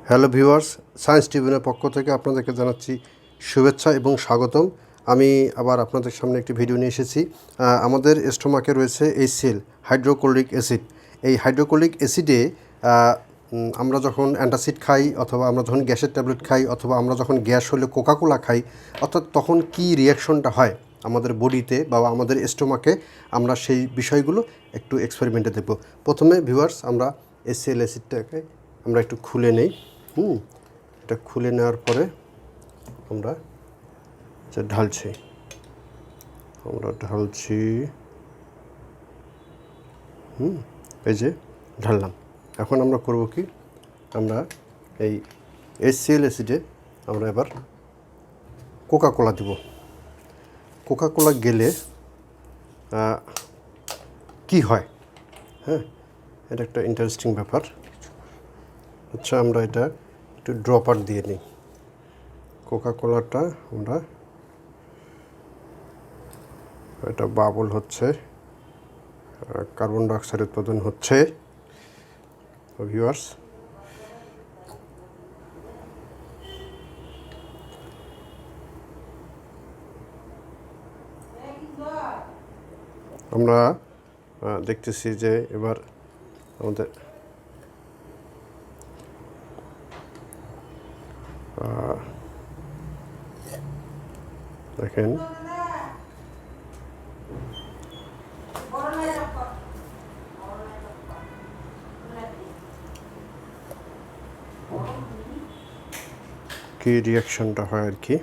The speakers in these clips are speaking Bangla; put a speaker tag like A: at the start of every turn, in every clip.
A: হ্যালো ভিউয়ার্স, সায়েন্স ট্রিবিউনের পক্ষ থেকে আপনাদেরকে জানাচ্ছি শুভেচ্ছা এবং স্বাগতম। আমি আবার আপনাদের সামনে একটি ভিডিও নিয়ে এসেছি। আমাদের স্টোমাকে রয়েছে HCl, হাইড্রোক্লোরিক অ্যাসিড। এই হাইড্রোক্লোরিক অ্যাসিডে আমরা যখন অ্যান্টাসিড খাই, অথবা আমরা যখন গ্যাসের ট্যাবলেট খাই, অথবা আমরা যখন গ্যাস হলে কোকাকোলা খাই, অর্থাৎ তখন কী রিয়াকশনটা হয় আমাদের বডিতে বা আমাদের স্টোমাকে, আমরা সেই বিষয়গুলো একটু এক্সপেরিমেন্টে দেখব। প্রথমে ভিউয়ার্স, আমরা HCl অ্যাসিডটাকে আমরা একটু খুলে নেই। এটা খুলে নেওয়ার পরে আমরা ঢালছি এই যে ঢাললাম। এখন আমরা করব কি, আমরা এই HCl অ্যাসিডে আমরা এবার কোকাকোলা দেব। কোকাকোলা গেলে কি হয়, এটা একটা ইন্টারেস্টিং ব্যাপার। আচ্ছা, আমরা এটা একটু ড্রপার দিয়ে নিই। কোকাকোলাটা আমরা, এটা বাবল হচ্ছে, কার্বন ডাইঅক্সাইড উৎপাদন হচ্ছে। ভিউয়ার্স, আমরা দেখতেছি যে এবার আমাদের দেখেন কি রিয়াকশনটা হয় আর কি।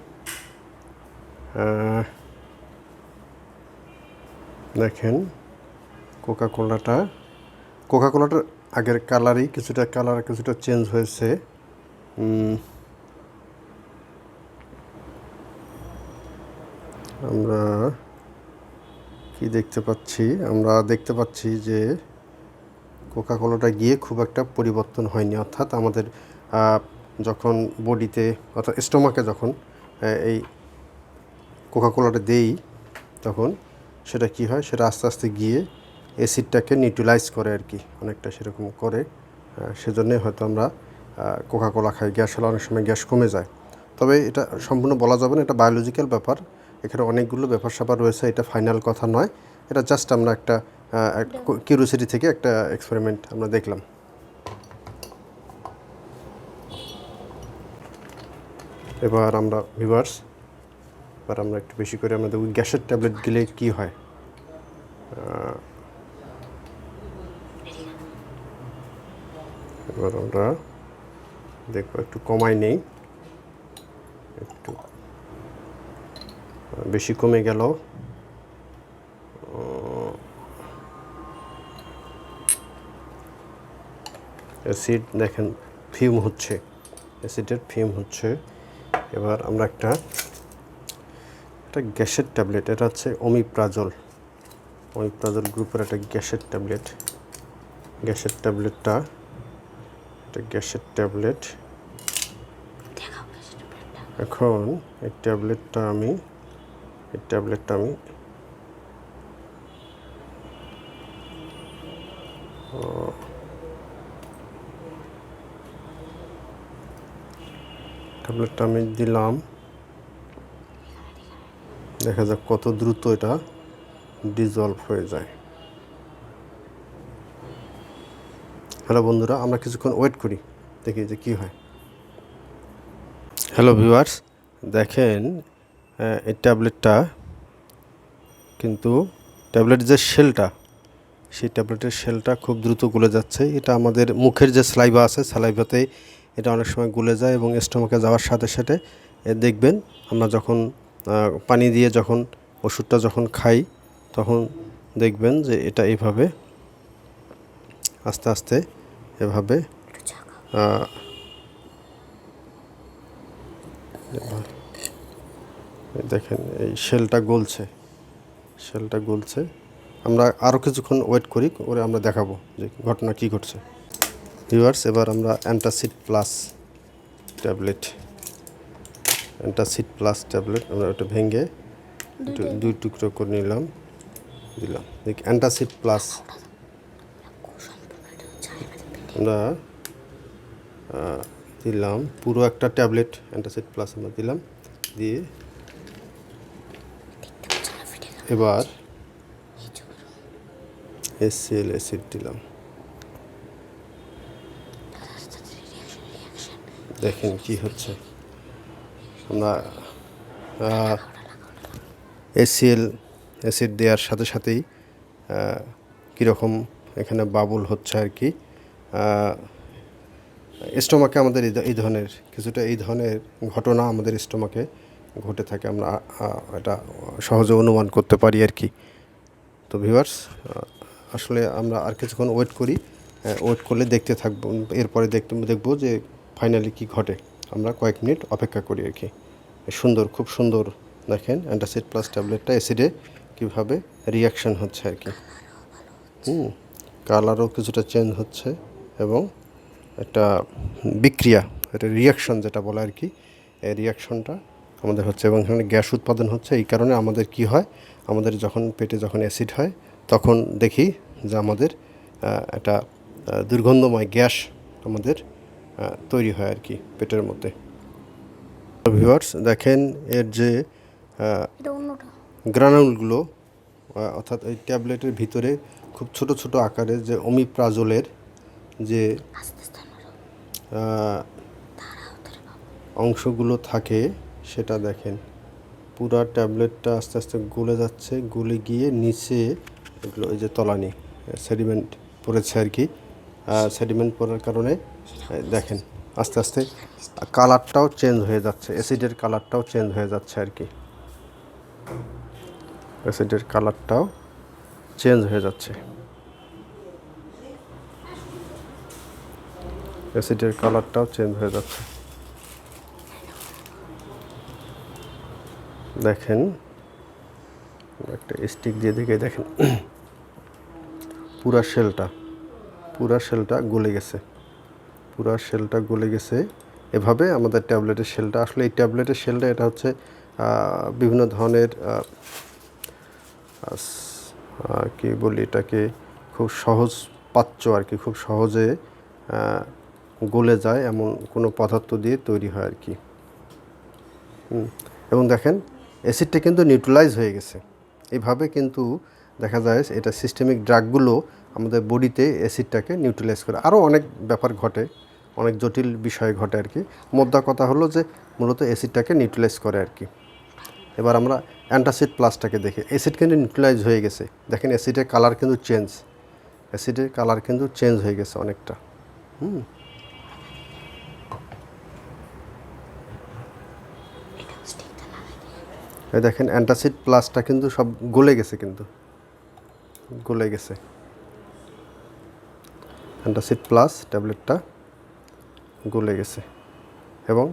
A: দেখেন কোকাকোলাটার আগের কালার কিছুটা চেঞ্জ হয়েছে। আমরা কি দেখতে পাচ্ছি যে কোকাকোলাটা গিয়ে খুব একটা পরিবর্তন হয়নি। অর্থাৎ আমাদের যখন বডিতে, অর্থাৎ স্টোমাকে যখন এই কোকাকোলাটা দেই, তখন সেটা কি হয়, সেটা আস্তে আস্তে গিয়ে অ্যাসিডটাকে নিউট্রালাইজ করে আর কি, অনেকটা সেরকম করে। সেজন্যই হয়তো আমরা কোকাকোলা খাই। গ্যাস হলে অনেক সময় গ্যাস কমে যায়। তবে এটা সম্পূর্ণ বলা যাবে না, এটা বায়োলজিক্যাল ব্যাপার। এখানে অনেকগুলো ব্যাপার রয়েছে, এটা ফাইনাল কথা নয়। এটা জাস্ট আমরা একটা কিউরিওসিটি থেকে একটা এক্সপেরিমেন্ট আমরা দেখলাম। এবার আমরা ভিউয়ার্স, আমরা একটু বেশি করে আমরা দেখব গ্যাসের ট্যাবলেট গেলে কি হয়। এবার আমরা দেখব, একটু কমাই নেই, একটু বেশি কমে গেল। অ্যাসিড দেখেন ফিউম হচ্ছে, অ্যাসিডের ফিউম হচ্ছে। এবার আমরা একটা গ্যাসের ট্যাবলেট, এটা হচ্ছে ওমিপ্রাজল গ্রুপের একটা গ্যাসের ট্যাবলেট। এটা গ্যাসের ট্যাবলেট। এখন এই ট্যাবলেটটা আমি ট্যাবলেটটা আমি দিলাম। দেখা যাক কত দ্রুত এটা ডিজলভ হয়ে যায়। হ্যালো বন্ধুরা, আমরা কিছুক্ষণ ওয়েট করি, দেখি যে কী হয়। হ্যালো ভিউয়ার্স, দেখেন এই ট্যাবলেটটা কিন্তু, ট্যাবলেট যে শেলটা, সেই ট্যাবলেটের শেলটা খুব দ্রুত গলে যাচ্ছে। এটা আমাদের মুখের যে স্লাইভা আছে, স্লাইভাতে এটা অনেক সময় গলে যায় এবং স্টোমাকে যাওয়ার সাথে সাথে দেখবেন আমরা যখন পানি দিয়ে যখন ওষুধটা যখন খাই, তখন দেখবেন যে এটা এইভাবে আস্তে আস্তে এভাবে দেখেন এই শেলটা গলছে। আমরা আরও কিছুক্ষণ ওয়েট করি, করে আমরা দেখাবো যে ঘটনা কী ঘটছে। ভিউয়ার্স, এবার আমরা অ্যান্টাসিড প্লাস ট্যাবলেট আমরা ওটা ভেঙে দুই টুকরো করে দিলাম। দেখ, অ্যান্টাসিড প্লাস আমরা দিলাম পুরো একটা ট্যাবলেট অ্যান্টাসিড প্লাস আমরা দিলাম, দিয়ে এবার HCl অ্যাসিড দিলাম। দেখেন কি হচ্ছে। আমরা HCl অ্যাসিড দেওয়ার সাথে সাথেই কীরকম এখানে বাবুল হচ্ছে আর কি। স্টোমাকে আমাদের এই ধরনের কিছুটা এই ধরনের ঘটনা আমাদের স্টোমাকে ঘটে থাকে, আমরা এটা সহজে অনুমান করতে পারি আর কি। তো ভিউয়ার্স, আসলে আমরা আর কিছুক্ষণ ওয়েট করি, ওয়েট করলে দেখতে থাকবো, এরপরে দেখবো যে ফাইনালি কি ঘটে। আমরা কয়েক মিনিট অপেক্ষা করি আর কি। সুন্দর, খুব সুন্দর দেখেন অ্যান্টাসিড প্লাস ট্যাবলেটটা অ্যাসিডে কীভাবে রিয়াকশান হচ্ছে আর কি। কালারও কিছুটা চেঞ্জ হচ্ছে এবং একটা বিক্রিয়া, একটা রিয়াকশন যেটা বলে আর কি, এই রিয়াকশনটা আমাদের হচ্ছে এবং এখানে গ্যাস উৎপাদন হচ্ছে। এই কারণে আমাদের কি হয়, আমাদের যখন পেটে যখন অ্যাসিড হয় তখন দেখি যে আমাদের একটা দুর্গন্ধময় গ্যাস আমাদের তৈরি হয় আর কি পেটের মধ্যে। ভিউয়ার্স দেখেন এর যে গ্রানুলগুলো, অর্থাৎ এই ট্যাবলেটের ভিতরে খুব ছোট ছোট আকারে যে ওমিপ্রাজোলের যে অংশগুলো থাকে সেটা দেখেন পুরা ট্যাবলেটটা আস্তে আস্তে গলে যাচ্ছে, গলে গিয়ে নিচে এগুলো এই যে তলানি সেডিমেন্ট পড়েছে আর কি। সেডিমেন্ট পড়ার কারণে দেখেন আস্তে আস্তে কালারটাও চেঞ্জ হয়ে যাচ্ছে, অ্যাসিডের কালারটাও চেঞ্জ হয়ে যাচ্ছে আর কি। অ্যাসিডের কালারটাও চেঞ্জ হয়ে যাচ্ছে, অ্যাসিডের কালারটাও চেঞ্জ হয়ে যাচ্ছে। দেখেন একটা স্টিক দিয়ে দেখে দেখেন পুরা শেলটা গলে গেছে, পুরা শেলটা গলে গেছে। এভাবে আমাদের ট্যাবলেটের শেলটা, আসলে এই ট্যাবলেটের শেলটা এটা হচ্ছে বিভিন্ন ধরনের কি বলি এটাকে, খুব সহজ পাচ্য আর কি, খুব সহজে গলে যায় এমন কোনো পদার্থ দিয়ে তৈরি হয় আর কি। এবং দেখেন অ্যাসিডটা কিন্তু নিউট্রালাইজ হয়ে গেছে। এইভাবে কিন্তু দেখা যায় এটা সিস্টেমিক ড্রাগগুলো আমাদের বডিতে অ্যাসিডটাকে নিউট্রালাইজ করে। আরও অনেক ব্যাপার ঘটে, অনেক জটিল বিষয় ঘটে আর কি। মোদ্দা কথা হলো যে মূলত অ্যাসিডটাকে নিউট্রালাইজ করে আর কি। এবার আমরা অ্যান্টাসিড প্লাসটাকে দেখি, অ্যাসিড কিন্তু নিউট্রালাইজ হয়ে গেছে। দেখেন অ্যাসিডের কালার কিন্তু চেঞ্জ হয়ে গেছে অনেকটা। এই দেখেন অ্যান্টাসিড প্লাসটা কিন্তু সব গলে গেছে, অ্যান্টাসিড প্লাস ট্যাবলেটটা গলে গেছে এবং